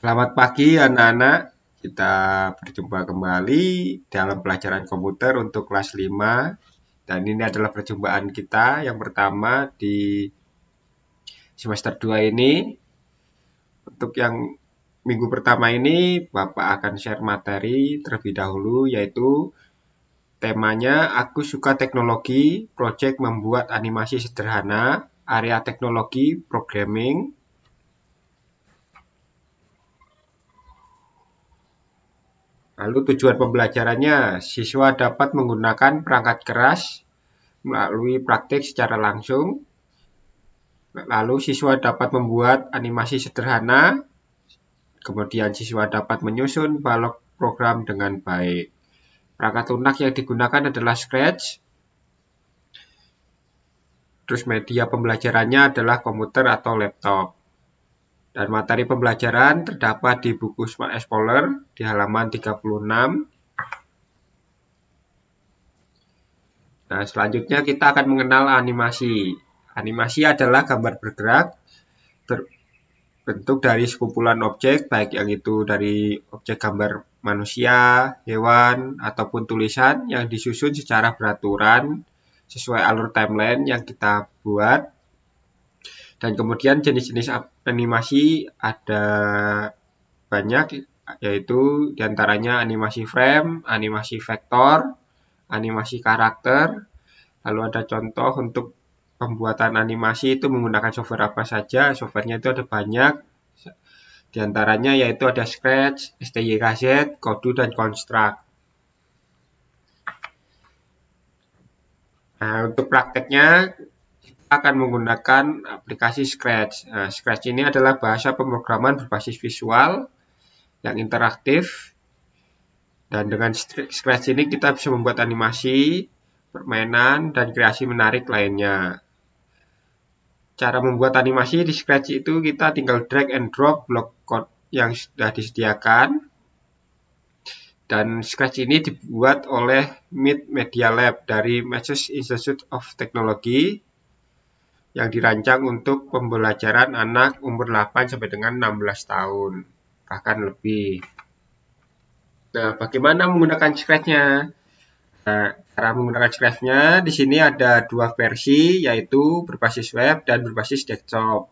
Selamat pagi anak-anak, kita berjumpa kembali dalam pelajaran komputer untuk kelas 5. Dan ini adalah perjumpaan kita yang pertama di semester 2 ini. Untuk yang minggu pertama ini, Bapak akan share materi terlebih dahulu, yaitu temanya Aku Suka Teknologi, Project Membuat Animasi Sederhana, Area Teknologi, Programming. Lalu tujuan pembelajarannya, siswa dapat menggunakan perangkat keras melalui praktik secara langsung. Lalu siswa dapat membuat animasi sederhana, kemudian siswa dapat menyusun balok program dengan baik. Perangkat lunak yang digunakan adalah Scratch. Terus media pembelajarannya adalah komputer atau laptop. Dan materi pembelajaran terdapat di buku Smart Explorer di halaman 36. Nah, selanjutnya kita akan mengenal animasi. Animasi adalah gambar bergerak berbentuk dari sekumpulan objek, baik yang itu dari objek gambar manusia, hewan, ataupun tulisan yang disusun secara beraturan sesuai alur timeline yang kita buat. Dan kemudian jenis-jenis animasi ada banyak, yaitu diantaranya animasi frame, animasi vektor, animasi karakter. Lalu ada contoh untuk pembuatan animasi itu menggunakan software apa saja. Softwarenya itu ada banyak. Di antaranya yaitu ada Scratch, STYKZ, Kodu, dan Construct. Nah, untuk prakteknya kita akan menggunakan aplikasi Scratch. Nah, Scratch ini adalah bahasa pemrograman berbasis visual yang interaktif. Dan dengan Scratch ini kita bisa membuat animasi, permainan, dan kreasi menarik lainnya. Cara membuat animasi di Scratch itu kita tinggal drag and drop blok code yang sudah disediakan. Dan Scratch ini dibuat oleh MIT Media Lab dari Massachusetts Institute of Technology yang dirancang untuk pembelajaran anak umur 8 sampai dengan 16 tahun, bahkan lebih. Nah, bagaimana menggunakan Scratch-nya? Nah, cara menggunakan Scratch-nya di sini ada dua versi, yaitu berbasis web dan berbasis desktop.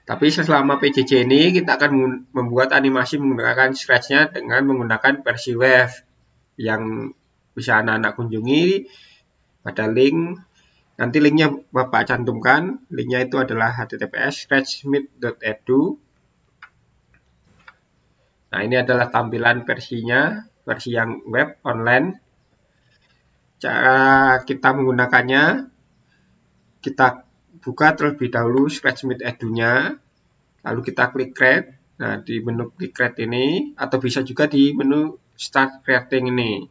Tapi selama PJJ ini kita akan membuat animasi menggunakan Scratch-nya dengan menggunakan versi web yang bisa anak-anak kunjungi pada link. Nanti linknya Bapak cantumkan. Linknya itu adalah https://scratchsmith.edu. Nah, ini adalah tampilan versinya, versi yang web online. Cara kita menggunakannya, kita buka terlebih dahulu Scratchsmith Edu-nya, lalu kita klik Create. Nah, di menu klik Create ini, atau bisa juga di menu Start Creating ini,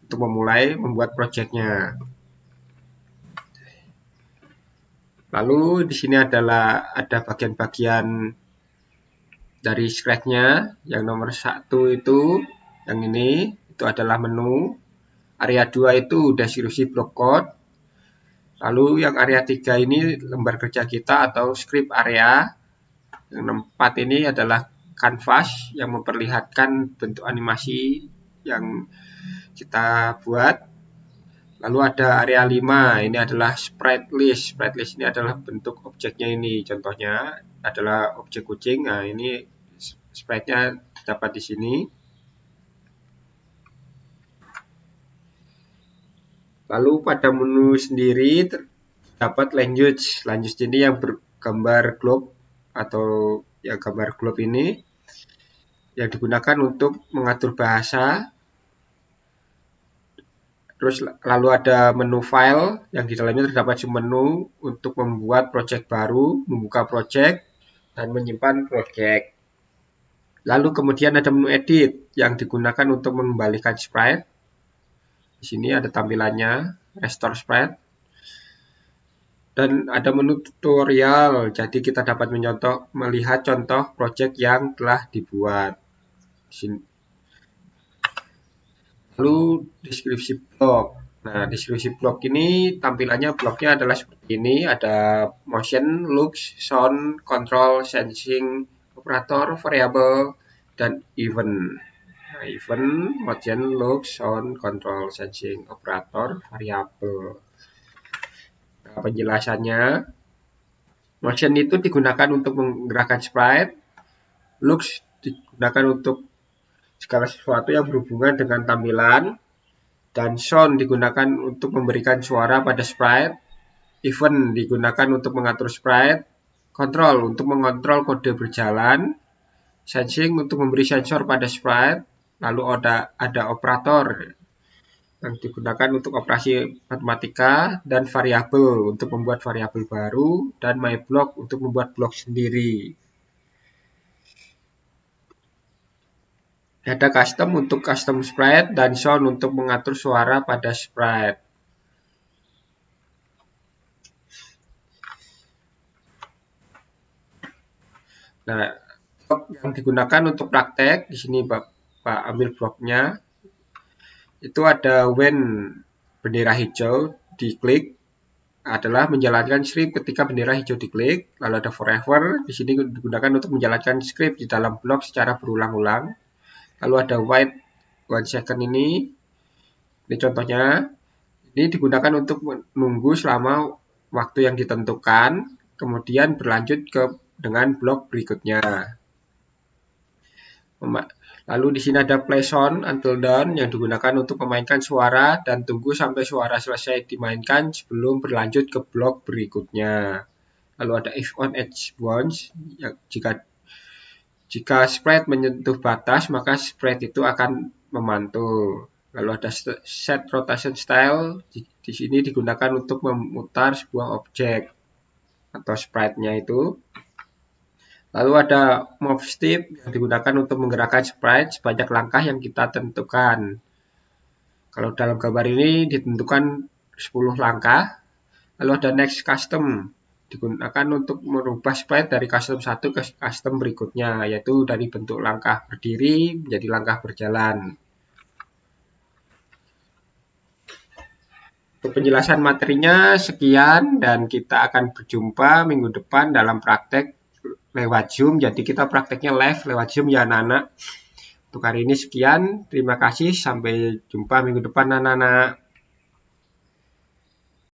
untuk memulai membuat project-nya. Lalu di sini ada bagian-bagian dari Scratch-nya. Yang nomor 1 itu, yang ini, itu adalah menu. Area 2 itu deskripsi blok code. Lalu yang area 3 ini lembar kerja kita atau script area. Yang 4 ini adalah canvas yang memperlihatkan bentuk animasi yang kita buat. Lalu ada area 5, ini adalah sprite list. Sprite list ini adalah bentuk objeknya ini. Contohnya adalah objek kucing. Nah, ini sprite-nya terdapat di sini. Lalu pada menu sendiri terdapat language. Language ini yang bergambar globe atau yang gambar globe ini yang digunakan untuk mengatur bahasa. Terus lalu ada menu file yang di dalamnya terdapat menu untuk membuat project baru, membuka project, dan menyimpan project. Lalu kemudian ada menu edit yang digunakan untuk mengembalikan sprite. Di sini ada tampilannya, restore sprite. Dan ada menu tutorial, jadi kita dapat melihat contoh project yang telah dibuat. Di sini. Lalu deskripsi blok. Nah, deskripsi blok ini tampilannya bloknya adalah seperti ini. Ada motion, looks, sound, control, sensing, operator, variabel, dan event. Nah, event, motion, look, sound, control, sensing, operator, variabel. Nah, penjelasannya, motion itu digunakan untuk menggerakkan sprite, looks digunakan untuk segala sesuatu yang berhubungan dengan tampilan, dan sound digunakan untuk memberikan suara pada sprite, event digunakan untuk mengatur sprite, control untuk mengontrol kode berjalan, sensing untuk memberi sensor pada sprite, lalu ada operator yang digunakan untuk operasi matematika, dan variabel untuk membuat variabel baru, dan myblock untuk membuat blok sendiri. Ada custom untuk custom sprite dan sound untuk mengatur suara pada sprite. Nah, blok yang digunakan untuk praktek di sini Bapak ambil bloknya. Itu ada when bendera hijau diklik adalah menjalankan script ketika bendera hijau diklik. Lalu ada forever di sini digunakan untuk menjalankan script di dalam blok secara berulang-ulang. Lalu ada wait 1 second ini contohnya. Ini digunakan untuk menunggu selama waktu yang ditentukan, kemudian berlanjut dengan blok berikutnya. Lalu di sini ada play sound until done yang digunakan untuk memainkan suara dan tunggu sampai suara selesai dimainkan sebelum berlanjut ke blok berikutnya. Lalu ada if on edge bounds, jika sprite menyentuh batas maka sprite itu akan memantul. Lalu ada set rotation style, di sini digunakan untuk memutar sebuah objek atau sprite-nya itu. Lalu ada move step yang digunakan untuk menggerakkan sprite sebanyak langkah yang kita tentukan. Kalau dalam gambar ini ditentukan 10 langkah. Lalu ada next custom, digunakan untuk merubah sprite dari custom 1 ke custom berikutnya, yaitu dari bentuk langkah berdiri menjadi langkah berjalan. Untuk penjelasan materinya sekian, dan kita akan berjumpa minggu depan dalam praktek lewat Zoom. Jadi kita prakteknya live lewat Zoom ya anak-anak. Untuk hari ini sekian, terima kasih, sampai jumpa minggu depan anak-anak.